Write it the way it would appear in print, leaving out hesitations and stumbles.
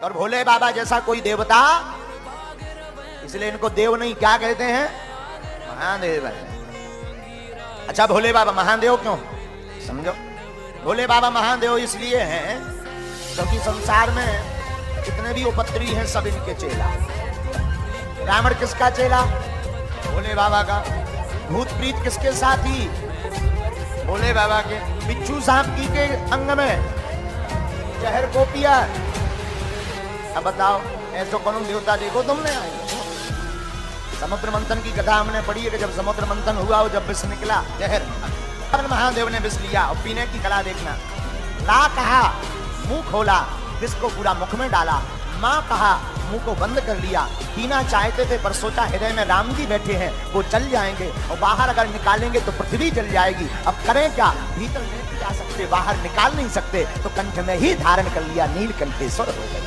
और भोले बाबा जैसा कोई देवता, इसलिए इनको देव नहीं, क्या कहते हैं, महादेव है। अच्छा, भोले बाबा महादेव क्यों, समझो। भोले बाबा महादेव इसलिए हैं क्योंकि संसार में जितने भी उपद्रवी हैं सब इनके चेला। रावण किसका चेला, भोले बाबा का। भूत प्रीत किसके साथी, भोले बाबा के। बिच्छू सांप की के अंग में जहर को पिया। अब बताओ, ऐसा कौन देवता देखो तुमने। समुद्र मंथन की कथा हमने पढ़ी है कि जब समुद्र मंथन हुआ और जब विष निकला जहर, महादेव ने विष लिया और पीने की कला देखना। ला कहा, मुंह खोला, विष को पूरा मुख में डाला। माँ कहा, मुंह को बंद कर लिया। पीना चाहते थे पर सोचा हृदय में राम जी बैठे हैं, वो जल जाएंगे और बाहर अगर निकालेंगे तो पृथ्वी जल जाएगी। अब करें क्या, भीतर नहीं जा सकते, बाहर निकाल नहीं सकते, तो कंठ में ही धारण कर लिया, नीलकंठेश्वर हो गए।